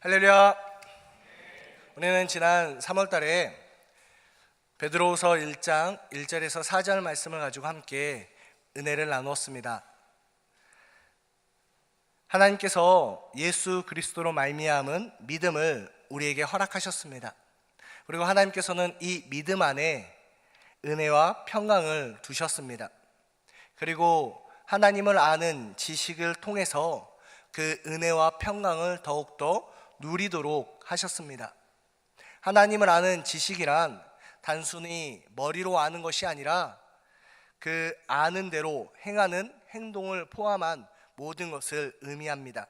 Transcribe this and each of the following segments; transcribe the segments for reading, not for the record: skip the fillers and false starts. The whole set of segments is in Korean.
할렐루야. 우리는 지난 3월 달에 베드로후서 1장 1절에서 4절 말씀을 가지고 함께 은혜를 나누었습니다. 하나님께서 예수 그리스도로 말미암은 믿음을 우리에게 허락하셨습니다. 그리고 하나님께서는 이 믿음 안에 은혜와 평강을 두셨습니다. 그리고 하나님을 아는 지식을 통해서 그 은혜와 평강을 더욱더 누리도록 하셨습니다. 하나님을 아는 지식이란 단순히 머리로 아는 것이 아니라 그 아는 대로 행하는 행동을 포함한 모든 것을 의미합니다.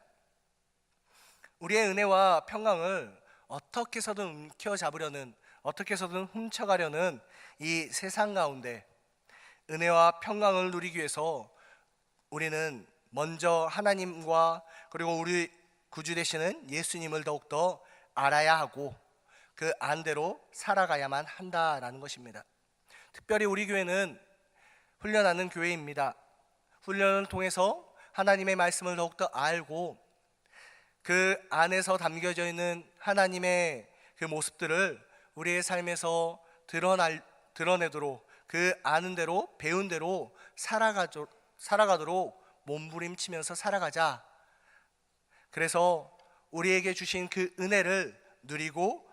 우리의 은혜와 평강을 어떻게 해서든 움켜잡으려는, 어떻게 해서든 훔쳐가려는 이 세상 가운데 은혜와 평강을 누리기 위해서 우리는 먼저 하나님과 그리고 우리 구주 되시는 예수님을 더욱더 알아야 하고 그 안대로 살아가야만 한다라는 것입니다. 특별히 우리 교회는 훈련하는 교회입니다. 훈련을 통해서 하나님의 말씀을 더욱더 알고 그 안에서 담겨져 있는 하나님의 그 모습들을 우리의 삶에서 드러내도록 그 아는 대로 배운 대로 살아가도록 몸부림치면서 살아가자. 그래서 우리에게 주신 그 은혜를 누리고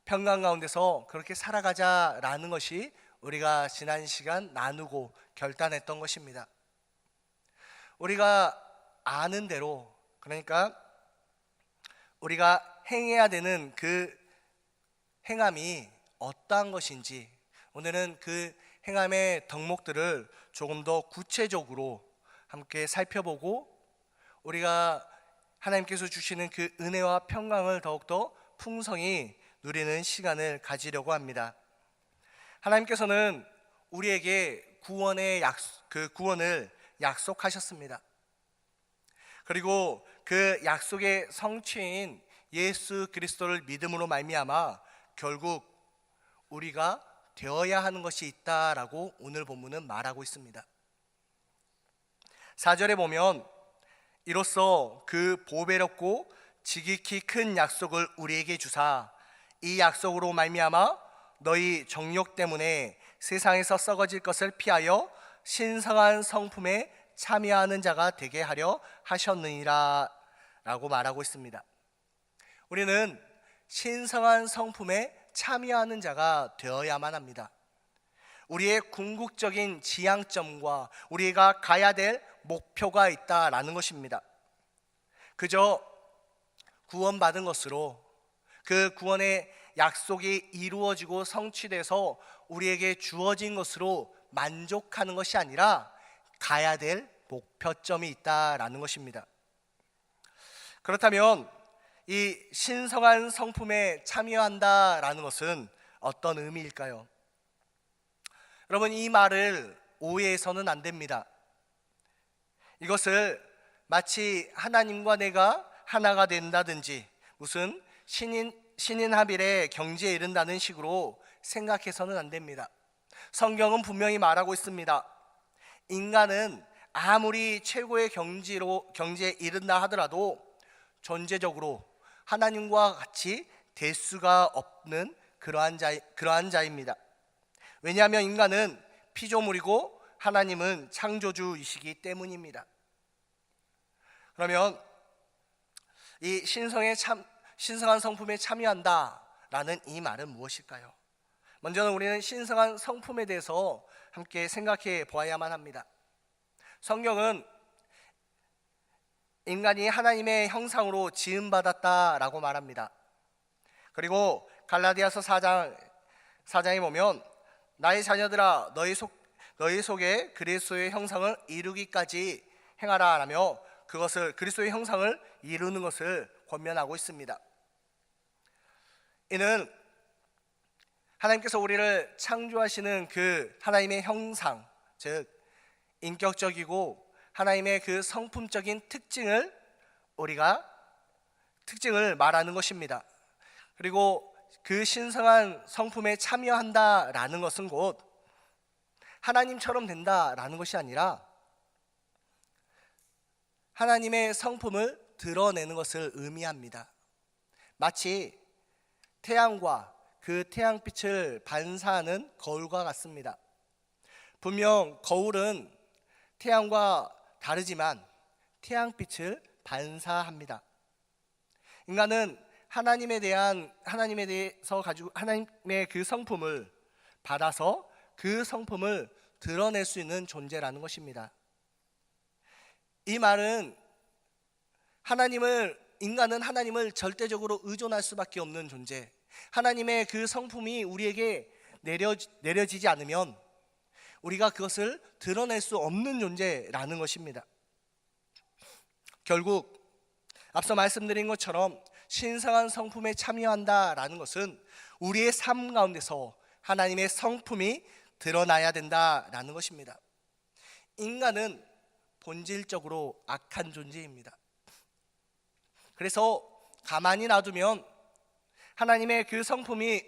평강 가운데서 그렇게 살아가자라는 것이 우리가 지난 시간 나누고 결단했던 것입니다. 우리가 아는 대로, 그러니까 우리가 행해야 되는 그 행함이 어떠한 것인지 오늘은 그 행함의 덕목들을 조금 더 구체적으로 함께 살펴보고 우리가 하나님께서 주시는 그 은혜와 평강을 더욱더 풍성히 누리는 시간을 가지려고 합니다. 하나님께서는 우리에게 구원을 약속하셨습니다. 그리고 그 약속의 성취인 예수 그리스도를 믿음으로 말미암아 결국 우리가 되어야 하는 것이 있다라고 오늘 본문은 말하고 있습니다. 4절에 보면 이로써 그 보배롭고 지극히 큰 약속을 우리에게 주사 이 약속으로 말미암아 너희 정욕 때문에 세상에서 썩어질 것을 피하여 신성한 성품에 참여하는 자가 되게 하려 하셨느니라 라고 말하고 있습니다. 우리는 신성한 성품에 참여하는 자가 되어야만 합니다. 우리의 궁극적인 지향점과 우리가 가야 될 목표가 있다라는 것입니다. 그저 구원받은 것으로 그 구원의 약속이 이루어지고 성취돼서 우리에게 주어진 것으로 만족하는 것이 아니라 가야 될 목표점이 있다라는 것입니다. 그렇다면 이 신성한 성품에 참여한다라는 것은 어떤 의미일까요? 여러분, 이 말을 오해해서는 안 됩니다. 이것을 마치 하나님과 내가 하나가 된다든지 무슨 신인합일의 경지에 이른다는 식으로 생각해서는 안 됩니다. 성경은 분명히 말하고 있습니다. 인간은 아무리 최고의 경지에 이른다 하더라도 존재적으로 하나님과 같이 될 수가 없는 그러한 자입니다. 왜냐하면 인간은 피조물이고 하나님은 창조주이시기 때문입니다. 그러면 이 신성한 성품에 참여한다라는 이 말은 무엇일까요? 먼저는 우리는 신성한 성품에 대해서 함께 생각해 보아야만 합니다. 성경은 인간이 하나님의 형상으로 지음받았다라고 말합니다. 그리고 갈라디아서 4장에 보면 나의 자녀들아 너희 속에 그리스도의 형상을 이루기까지 행하라 라며 그것을 그리스도의 형상을 이루는 것을 권면하고 있습니다. 이는 하나님께서 우리를 창조하시는 그 하나님의 형상, 즉 인격적이고 하나님의 그 성품적인 특징을 말하는 것입니다. 그리고 그 신성한 성품에 참여한다라는 것은 곧 하나님처럼 된다라는 것이 아니라 하나님의 성품을 드러내는 것을 의미합니다. 마치 태양과 그 태양빛을 반사하는 거울과 같습니다. 분명 거울은 태양과 다르지만 태양빛을 반사합니다. 인간은 하나님의 그 성품을 받아서 그 성품을 드러낼 수 있는 존재라는 것입니다. 이 말은 인간은 하나님을 절대적으로 의존할 수밖에 없는 존재, 하나님의 그 성품이 우리에게 내려지지 않으면 우리가 그것을 드러낼 수 없는 존재라는 것입니다. 결국 앞서 말씀드린 것처럼 신성한 성품에 참여한다라는 것은 우리의 삶 가운데서 하나님의 성품이 드러나야 된다라는 것입니다. 인간은 본질적으로 악한 존재입니다. 그래서 가만히 놔두면 하나님의 그 성품이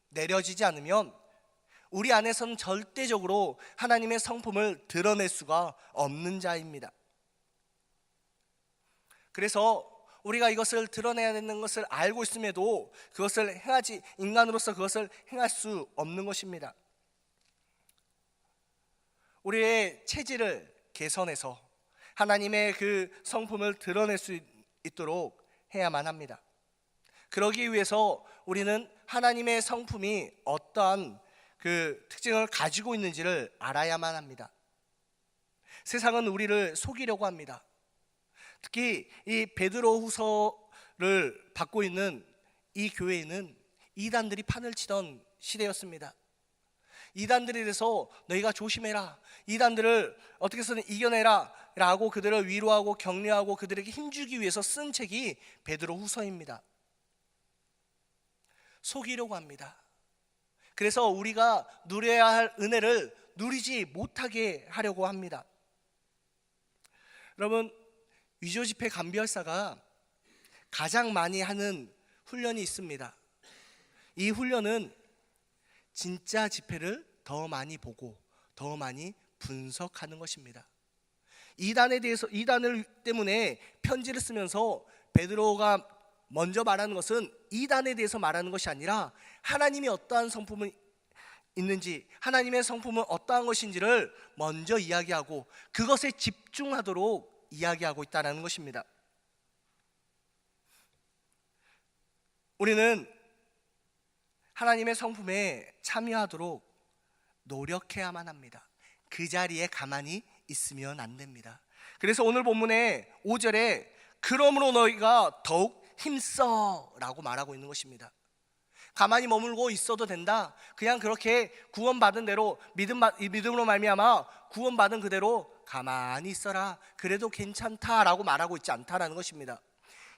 내려지지 않으면 우리 안에서는 절대적으로 하나님의 성품을 드러낼 수가 없는 자입니다. 그래서 우리가 이것을 드러내야 되는 것을 알고 있음에도 인간으로서 그것을 행할 수 없는 것입니다. 우리의 체질을 개선해서 하나님의 그 성품을 드러낼 수 있도록 해야만 합니다. 그러기 위해서 우리는 하나님의 성품이 어떠한 그 특징을 가지고 있는지를 알아야만 합니다. 세상은 우리를 속이려고 합니다. 특히 이 베드로후서를 받고 있는 이 교회에는 이단들이 판을 치던 시대였습니다. 이단들에 대해서 너희가 조심해라, 이단들을 어떻게 해서든 이겨내라 라고 그들을 위로하고 격려하고 그들에게 힘주기 위해서 쓴 책이 베드로후서입니다. 속이려고 합니다. 그래서 우리가 누려야 할 은혜를 누리지 못하게 하려고 합니다. 여러분, 위조 지폐 감별사가 가장 많이 하는 훈련이 있습니다. 이 훈련은 진짜 지폐를 더 많이 보고 더 많이 분석하는 것입니다. 이단을 때문에 편지를 쓰면서 베드로가 먼저 말하는 것은 이단에 대해서 말하는 것이 아니라 하나님이 어떠한 성품이 있는지, 하나님의 성품은 어떠한 것인지를 먼저 이야기하고 그것에 집중하도록 이야기하고 있다는 것입니다. 우리는 하나님의 성품에 참여하도록 노력해야만 합니다. 그 자리에 가만히 있으면 안 됩니다. 그래서 오늘 본문의 5절에 그러므로 너희가 더욱 힘써 라고 말하고 있는 것입니다. 가만히 머물고 있어도 된다, 그냥 그렇게 구원받은 대로 믿음으로 말미암아 구원받은 그대로 가만히 있어라, 그래도 괜찮다라고 말하고 있지 않다라는 것입니다.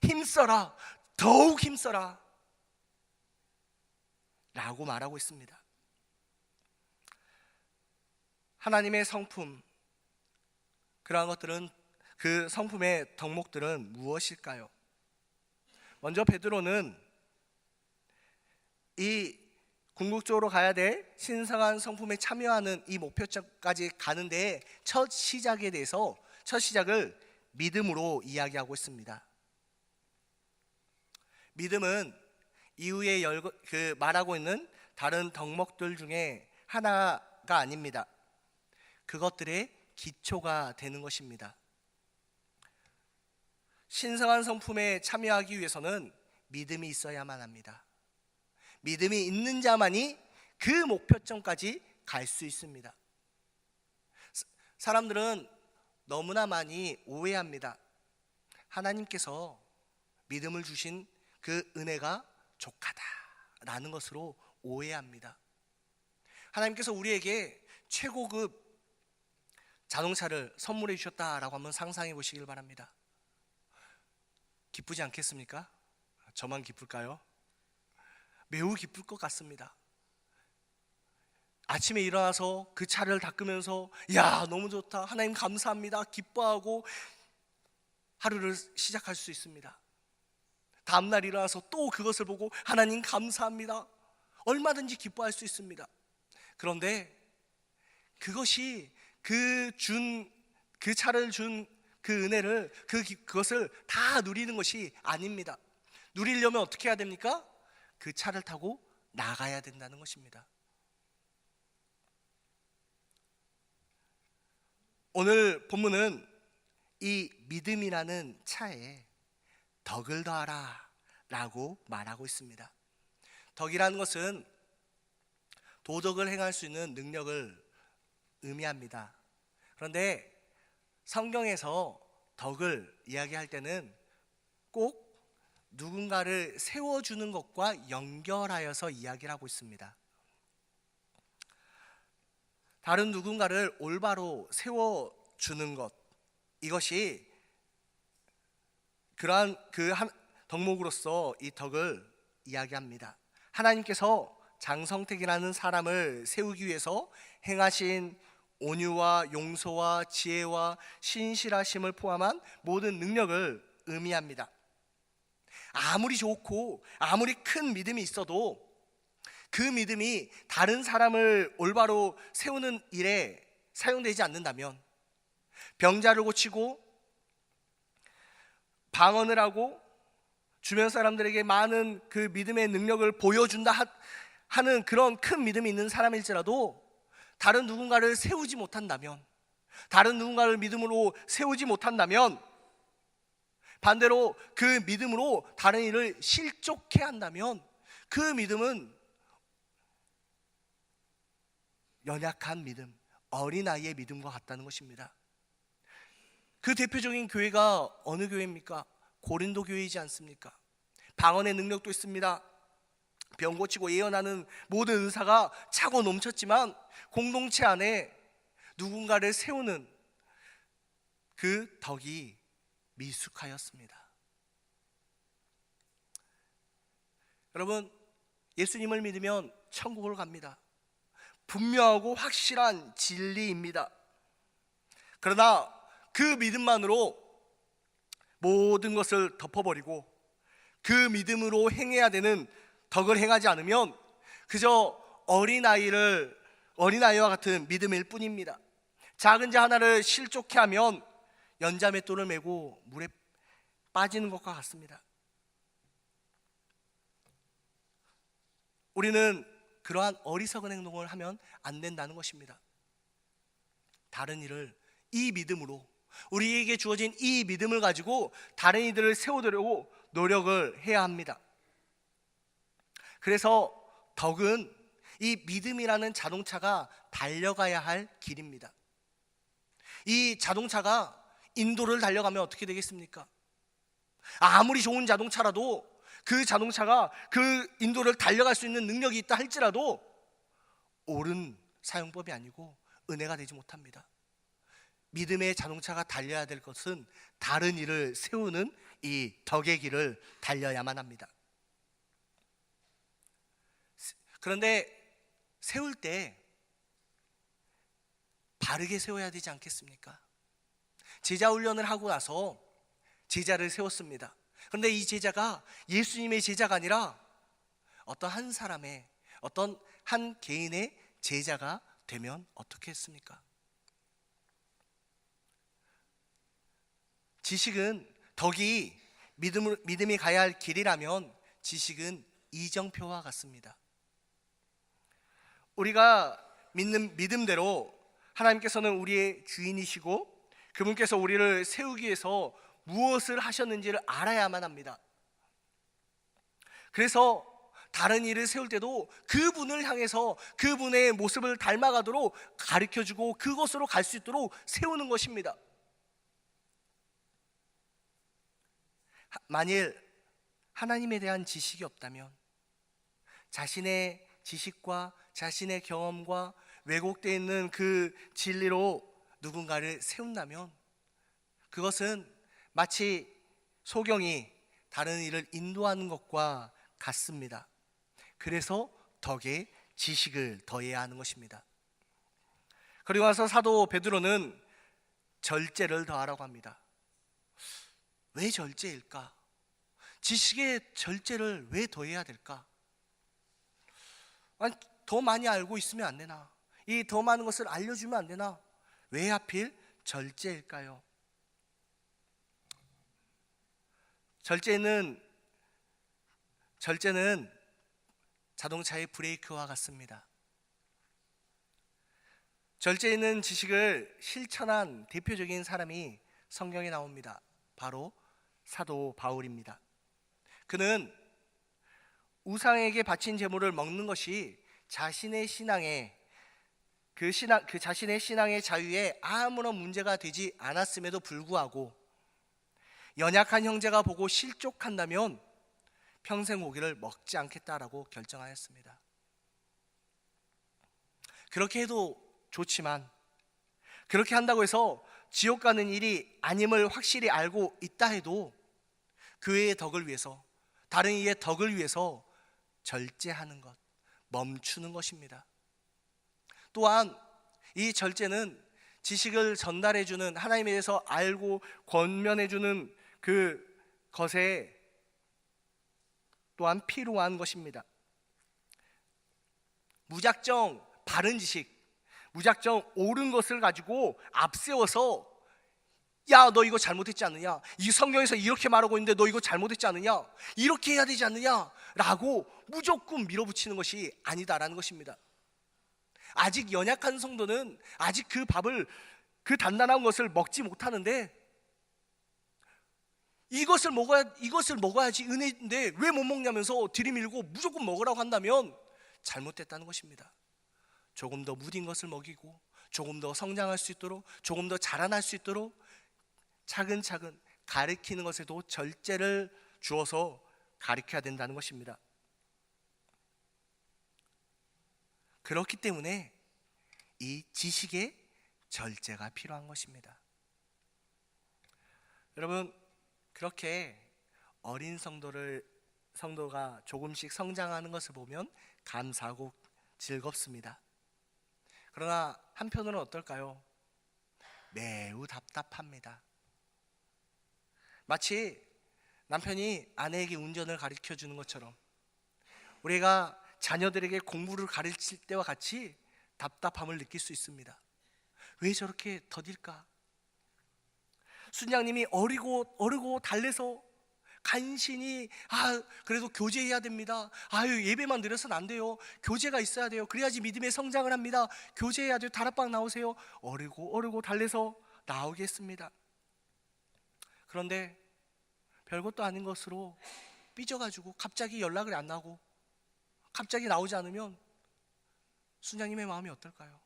힘써라, 더욱 힘써라 라고 말하고 있습니다. 하나님의 성품, 그러한 것들은, 그 성품의 덕목들은 무엇일까요? 먼저 베드로는 이 궁극적으로 가야 될 신성한 성품에 참여하는 이 목표점까지 가는데 첫 시작을 믿음으로 이야기하고 있습니다. 믿음은 이후에 말하고 있는 다른 덕목들 중에 하나가 아닙니다. 그것들의 기초가 되는 것입니다. 신성한 성품에 참여하기 위해서는 믿음이 있어야만 합니다. 믿음이 있는 자만이 그 목표점까지 갈 수 있습니다. 사람들은 너무나 많이 오해합니다. 하나님께서 믿음을 주신 그 은혜가 족하다라는 것으로 오해합니다. 하나님께서 우리에게 최고급 자동차를 선물해 주셨다라고 한번 상상해 보시길 바랍니다. 기쁘지 않겠습니까? 저만 기쁠까요? 매우 기쁠 것 같습니다. 아침에 일어나서 그 차를 닦으면서 야, 너무 좋다, 하나님 감사합니다, 기뻐하고 하루를 시작할 수 있습니다. 다음날 일어나서 또 그것을 보고 하나님 감사합니다, 얼마든지 기뻐할 수 있습니다. 그런데 그것이 그 차를 준 그 은혜를, 그것을 다 누리는 것이 아닙니다. 누리려면 어떻게 해야 됩니까? 그 차를 타고 나가야 된다는 것입니다. 오늘 본문은 이 믿음이라는 차에 덕을 더하라 라고 말하고 있습니다. 덕이라는 것은 도덕을 행할 수 있는 능력을 의미합니다. 그런데 성경에서 덕을 이야기할 때는 꼭 누군가를 세워주는 것과 연결하여서 이야기를 하고 있습니다. 다른 누군가를 올바로 세워주는 것, 이것이 그러한 그 덕목으로서 이 덕을 이야기합니다. 하나님께서 장성택이라는 사람을 세우기 위해서 행하신 온유와 용서와 지혜와 신실하심을 포함한 모든 능력을 의미합니다. 아무리 좋고 아무리 큰 믿음이 있어도 그 믿음이 다른 사람을 올바로 세우는 일에 사용되지 않는다면, 병자를 고치고 방언을 하고 주변 사람들에게 많은 그 믿음의 능력을 보여준다 하는 그런 큰 믿음이 있는 사람일지라도 다른 누군가를 세우지 못한다면, 다른 누군가를 믿음으로 세우지 못한다면, 반대로 그 믿음으로 다른 일을 실족해 한다면 그 믿음은 연약한 믿음, 어린아이의 믿음과 같다는 것입니다. 그 대표적인 교회가 어느 교회입니까? 고린도 교회이지 않습니까? 방언의 능력도 있습니다. 병 고치고 예언하는 모든 은사가 차고 넘쳤지만 공동체 안에 누군가를 세우는 그 덕이 미숙하였습니다. 여러분, 예수님을 믿으면 천국을 갑니다. 분명하고 확실한 진리입니다. 그러나 그 믿음만으로 모든 것을 덮어버리고 그 믿음으로 행해야 되는 덕을 행하지 않으면 그저 어린아이와 같은 믿음일 뿐입니다. 작은 자 하나를 실족해 하면 연자맷돌을 메고 물에 빠지는 것과 같습니다. 우리는 그러한 어리석은 행동을 하면 안 된다는 것입니다. 다른 일을 이 믿음으로, 우리에게 주어진 이 믿음을 가지고 다른 이들을 세우려고 노력을 해야 합니다. 그래서 덕은 이 믿음이라는 자동차가 달려가야 할 길입니다. 이 자동차가 인도를 달려가면 어떻게 되겠습니까? 아무리 좋은 자동차라도 그 자동차가 그 인도를 달려갈 수 있는 능력이 있다 할지라도 옳은 사용법이 아니고 은혜가 되지 못합니다. 믿음의 자동차가 달려야 될 것은 다른 일을 세우는 이 덕의 길을 달려야만 합니다. 그런데 세울 때 바르게 세워야 되지 않겠습니까? 제자 훈련을 하고 나서 제자를 세웠습니다. 그런데 이 제자가 예수님의 제자가 아니라 어떤 한 사람의, 어떤 한 개인의 제자가 되면 어떻게 했습니까? 지식은, 덕이 믿음이 가야 할 길이라면 지식은 이정표와 같습니다. 우리가 믿는 믿음대로 하나님께서는 우리의 주인이시고 그분께서 우리를 세우기 위해서 무엇을 하셨는지를 알아야만 합니다. 그래서 다른 일을 세울 때도 그분을 향해서 그분의 모습을 닮아가도록 가르쳐주고 그곳으로 갈 수 있도록 세우는 것입니다. 만일 하나님에 대한 지식이 없다면, 자신의 지식과 자신의 경험과 왜곡되어 있는 그 진리로 누군가를 세운다면 그것은 마치 소경이 다른 일을 인도하는 것과 같습니다. 그래서 덕에 지식을 더해야 하는 것입니다. 그리고 나서 사도 베드로는 절제를 더하라고 합니다. 왜 절제일까? 지식에 절제를 왜 더해야 될까? 아니, 더 많이 알고 있으면 안 되나? 이 더 많은 것을 알려주면 안 되나? 왜 하필 절제일까요? 절제는 절제는 자동차의 브레이크와 같습니다. 절제 있는 지식을 실천한 대표적인 사람이 성경에 나옵니다. 바로 사도 바울입니다. 그는 우상에게 바친 제물을 먹는 것이 자신의 신앙에 그 자신의 신앙의 자유에 아무런 문제가 되지 않았음에도 불구하고 연약한 형제가 보고 실족한다면 평생 고기를 먹지 않겠다라고 결정하였습니다. 그렇게 해도 좋지만 그렇게 한다고 해서 지옥 가는 일이 아님을 확실히 알고 있다 해도 교회의 덕을 위해서, 다른 이의 덕을 위해서 절제하는 것, 멈추는 것입니다. 또한 이 절제는 지식을 전달해주는, 하나님에 대해서 알고 권면해주는 그 것에 또한 필요한 것입니다. 무작정 바른 지식, 무작정 옳은 것을 가지고 앞세워서 야, 너 이거 잘못했지 않느냐? 이 성경에서 이렇게 말하고 있는데 너 이거 잘못했지 않느냐? 이렇게 해야 되지 않느냐? 라고 무조건 밀어붙이는 것이 아니다라는 것입니다. 아직 연약한 성도는 아직 그 밥을, 그 단단한 것을 먹지 못하는데 이것을 먹어야지 은혜인데 왜 못 먹냐면서 들이밀고 무조건 먹으라고 한다면 잘못됐다는 것입니다. 조금 더 무딘 것을 먹이고 조금 더 성장할 수 있도록, 조금 더 자라날 수 있도록 차근차근 가르치는 것에도 절제를 주어서 가르쳐야 된다는 것입니다. 그렇기 때문에 이 지식의 절제가 필요한 것입니다. 여러분, 그렇게 어린 성도가 조금씩 성장하는 것을 보면 감사하고 즐겁습니다. 그러나 한편으로는 어떨까요? 매우 답답합니다. 마치 남편이 아내에게 운전을 가르쳐 주는 것처럼 우리가 자녀들에게 공부를 가르칠 때와 같이 답답함을 느낄 수 있습니다. 왜 저렇게 더딜까? 순양님이 어리고 달래서 간신히 그래도 교제해야 됩니다. 예배만 드려서는 안 돼요. 교제가 있어야 돼요. 그래야지 믿음의 성장을 합니다. 교제해야 돼요. 다락방 나오세요. 어리고 달래서 나오게 했습니다. 그런데 별것도 아닌 것으로 삐져가지고 갑자기 연락을 안 하고 갑자기 나오지 않으면 순양님의 마음이 어떨까요?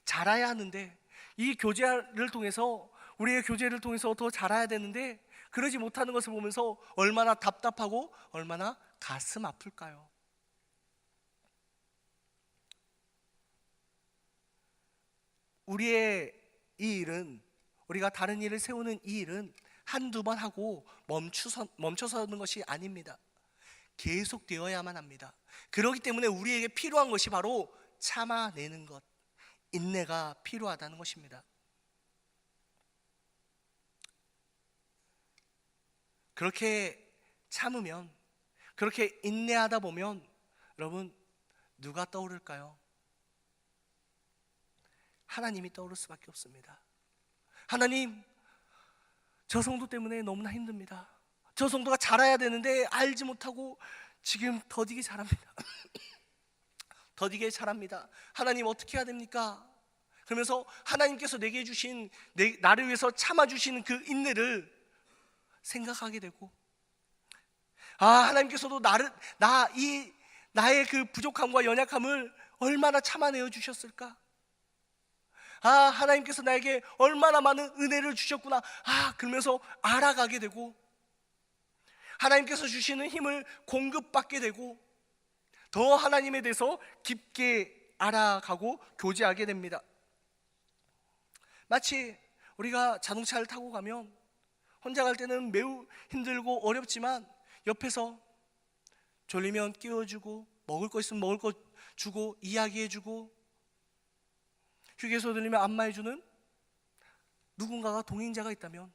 자라야 하는데 이 교제를 통해서, 우리의 교제를 통해서 더 자라야 되는데 그러지 못하는 것을 보면서 얼마나 답답하고 얼마나 가슴 아플까요? 우리의 이 일은, 우리가 다른 일을 세우는 이 일은 한두 번 하고 멈춰서는 것이 아닙니다. 계속되어야만 합니다. 그렇기 때문에 우리에게 필요한 것이 바로 참아내는 것, 인내가 필요하다는 것입니다. 그렇게 참으면, 그렇게 인내하다 보면 여러분, 누가 떠오를까요? 하나님이 떠오를 수밖에 없습니다. 하나님, 저 성도 때문에 너무나 힘듭니다. 저 성도가 자라야 되는데 알지 못하고 지금 더디게 자랍니다. 더디게 자랍니다. 하나님, 어떻게 해야 됩니까? 그러면서 하나님께서 내게 주신, 나를 위해서 참아주시는 그 인내를 생각하게 되고, 하나님께서도 나의 그 부족함과 연약함을 얼마나 참아내어 주셨을까? 하나님께서 나에게 얼마나 많은 은혜를 주셨구나. 그러면서 알아가게 되고, 하나님께서 주시는 힘을 공급받게 되고, 더 하나님에 대해서 깊게 알아가고 교제하게 됩니다. 마치 우리가 자동차를 타고 가면 혼자 갈 때는 매우 힘들고 어렵지만 옆에서 졸리면 깨워주고, 먹을 거 있으면 먹을 거 주고, 이야기해주고, 휴게소 들리면 안마해주는 누군가가, 동행자가 있다면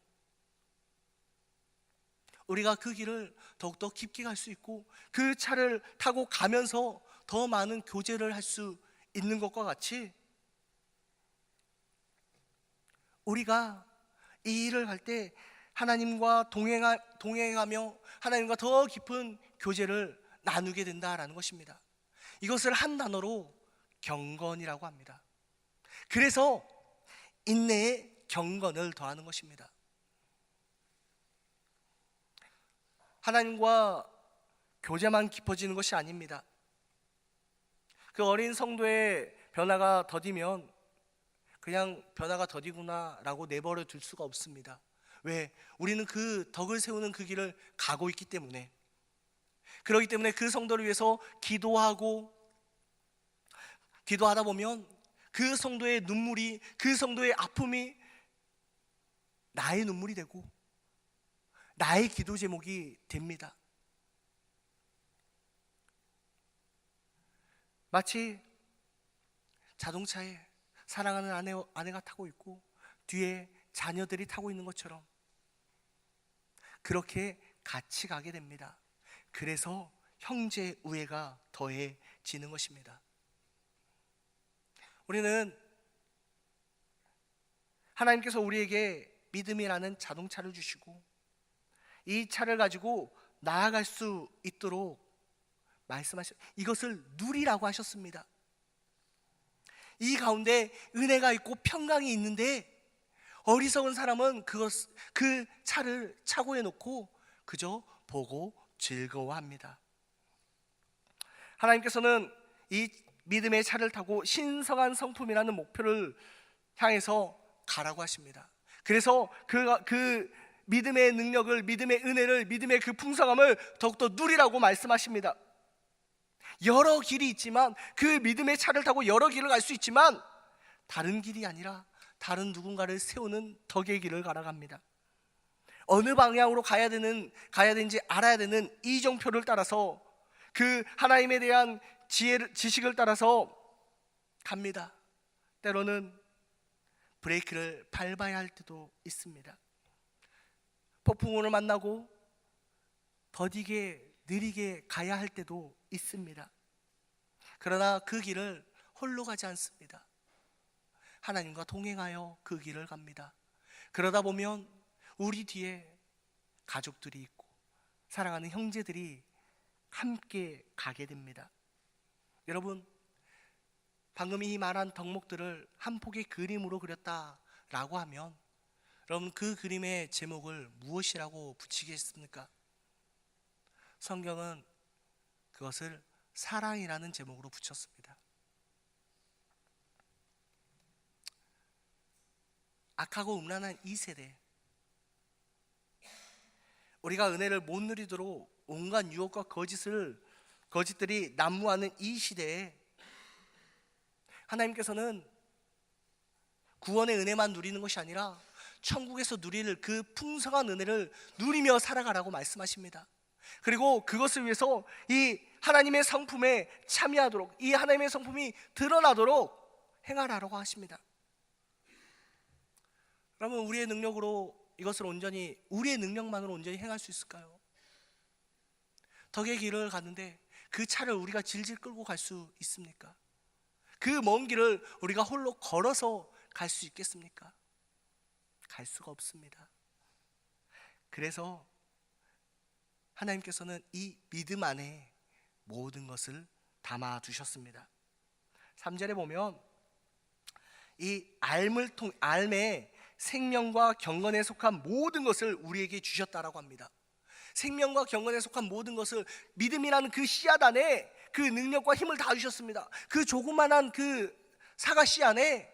우리가 그 길을 더욱더 깊게 갈 수 있고 그 차를 타고 가면서 더 많은 교제를 할 수 있는 것과 같이, 우리가 이 일을 할 때 하나님과 동행하며 하나님과 더 깊은 교제를 나누게 된다라는 것입니다. 이것을 한 단어로 경건이라고 합니다. 그래서 인내에 경건을 더하는 것입니다. 하나님과 교제만 깊어지는 것이 아닙니다. 그 어린 성도의 변화가 더디면 그냥 변화가 더디구나 라고 내버려 둘 수가 없습니다. 왜? 우리는 그 덕을 세우는 그 길을 가고 있기 때문에. 그렇기 때문에 그 성도를 위해서 기도하다 보면 그 성도의 눈물이, 그 성도의 아픔이 나의 눈물이 되고 나의 기도 제목이 됩니다. 마치 자동차에 사랑하는 아내가 타고 있고 뒤에 자녀들이 타고 있는 것처럼 그렇게 같이 가게 됩니다. 그래서 형제 우애가 더해지는 것입니다. 우리는 하나님께서 우리에게 믿음이라는 자동차를 주시고 이 차를 가지고 나아갈 수 있도록 이것을 누리라고 하셨습니다. 이 가운데 은혜가 있고 평강이 있는데 어리석은 사람은 그 차를 차고에 놓고 그저 보고 즐거워합니다. 하나님께서는 이 믿음의 차를 타고 신성한 성품이라는 목표를 향해서 가라고 하십니다. 그래서 그 믿음의 능력을, 믿음의 은혜를, 믿음의 그 풍성함을 더욱더 누리라고 말씀하십니다. 여러 길이 있지만, 그 믿음의 차를 타고 여러 길을 갈 수 있지만 다른 길이 아니라 다른 누군가를 세우는 덕의 길을 가라갑니다. 어느 방향으로 가야 되는지 알아야 되는 이정표를 따라서 그 하나님에 대한 지식을 따라서 갑니다. 때로는 브레이크를 밟아야 할 때도 있습니다. 폭풍우를 만나고 더디게 느리게 가야 할 때도 있습니다. 그러나 그 길을 홀로 가지 않습니다. 하나님과 동행하여 그 길을 갑니다. 그러다 보면 우리 뒤에 가족들이 있고 사랑하는 형제들이 함께 가게 됩니다. 여러분, 방금 이 말한 덕목들을 한 폭의 그림으로 그렸다라고 하면 여러분, 그 그림의 제목을 무엇이라고 붙이겠습니까? 성경은 그것을 사랑이라는 제목으로 붙였습니다. 악하고 음란한 이 세대, 우리가 은혜를 못 누리도록 온갖 유혹과 거짓들이 난무하는 이 시대에 하나님께서는 구원의 은혜만 누리는 것이 아니라 천국에서 누릴 그 풍성한 은혜를 누리며 살아가라고 말씀하십니다. 그리고 그것을 위해서 이 하나님의 성품에 참여하도록, 이 하나님의 성품이 드러나도록 행하라고 하십니다. 그러면 우리의 능력으로 이것을 우리의 능력만으로 온전히 행할 수 있을까요? 덕의 길을 가는데 그 차를 우리가 질질 끌고 갈 수 있습니까? 그 먼 길을 우리가 홀로 걸어서 갈 수 있겠습니까? 갈 수가 없습니다. 그래서 하나님께서는 이 믿음 안에 모든 것을 담아 두셨습니다. 3절에 보면 이 알매 생명과 경건에 속한 모든 것을 우리에게 주셨다라고 합니다. 생명과 경건에 속한 모든 것을 믿음이라는 그 씨앗 안에 그 능력과 힘을 다 주셨습니다. 그 조그만한 그 사과 씨 안에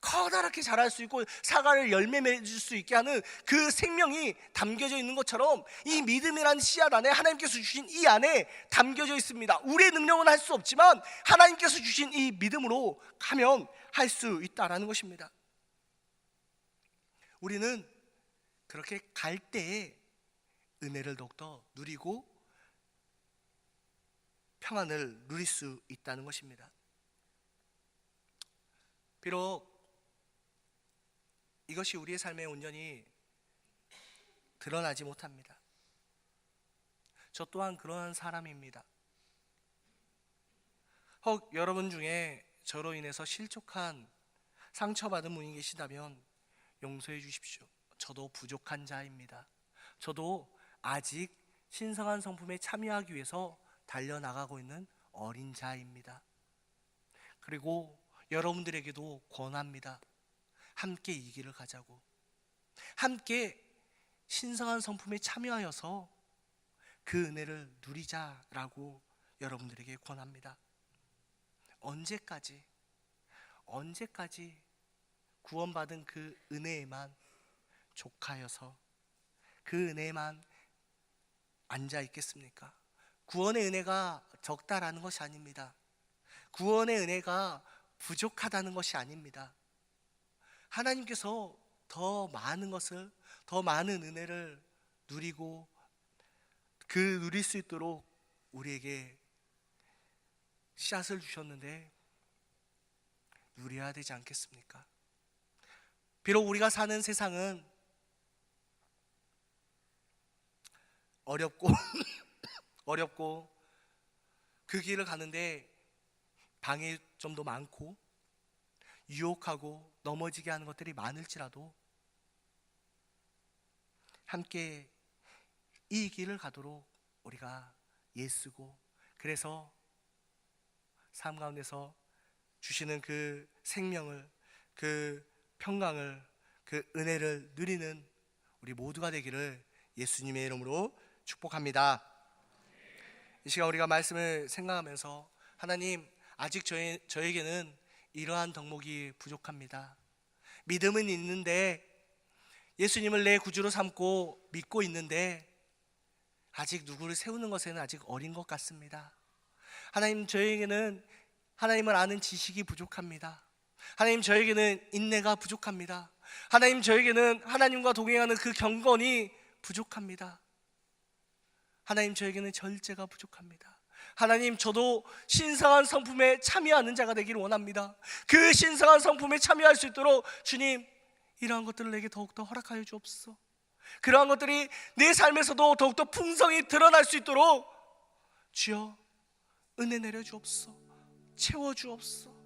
커다랗게 자랄 수 있고 사과를 열매 맺을 수 있게 하는 그 생명이 담겨져 있는 것처럼 이 믿음이라는 씨앗 안에 하나님께서 주신 이 안에 담겨져 있습니다. 우리의 능력은 할 수 없지만 하나님께서 주신 이 믿음으로 가면 할 수 있다라는 것입니다. 우리는 그렇게 갈 때에 은혜를 더욱더 누리고 평안을 누릴 수 있다는 것입니다. 비록 이것이 우리의 삶에 온전히 드러나지 못합니다. 저 또한 그러한 사람입니다. 혹 여러분 중에 저로 인해서 실족한 상처받은 분이 계시다면 용서해 주십시오. 저도 부족한 자입니다. 저도 아직 신성한 성품에 참여하기 위해서 달려나가고 있는 어린 자입니다. 그리고 여러분들에게도 권합니다. 함께 이 길을 가자고. 함께 신성한 성품에 참여하여서 그 은혜를 누리자라고 여러분들에게 권합니다. 언제까지 구원받은 그 은혜에만 족하여서 그 은혜에만 앉아 있겠습니까? 구원의 은혜가 적다라는 것이 아닙니다. 구원의 은혜가 부족하다는 것이 아닙니다. 하나님께서 더 많은 것을, 더 많은 은혜를 누리고 누릴 수 있도록 우리에게 씨앗을 주셨는데 누려야 되지 않겠습니까? 비록 우리가 사는 세상은 어렵고 그 길을 가는데 방해점도 많고 유혹하고 넘어지게 하는 것들이 많을지라도 함께 이 길을 가도록 우리가 애쓰고, 그래서 삶 가운데서 주시는 그 생명을, 그 평강을, 그 은혜를 누리는 우리 모두가 되기를 예수님의 이름으로 축복합니다. 이 시간 우리가 말씀을 생각하면서, 하나님, 아직 저에게는 이러한 덕목이 부족합니다. 믿음은 있는데, 예수님을 내 구주로 삼고 믿고 있는데 아직 누구를 세우는 것에는 아직 어린 것 같습니다. 하나님, 저에게는 하나님을 아는 지식이 부족합니다. 하나님, 저에게는 인내가 부족합니다. 하나님, 저에게는 하나님과 동행하는 그 경건이 부족합니다. 하나님, 저에게는 절제가 부족합니다. 하나님, 저도 신성한 성품에 참여하는 자가 되기를 원합니다. 그 신성한 성품에 참여할 수 있도록 주님, 이러한 것들을 내게 더욱더 허락하여 주옵소서. 그러한 것들이 내 삶에서도 더욱더 풍성히 드러날 수 있도록 주여 은혜 내려 주옵소서. 채워 주옵소서.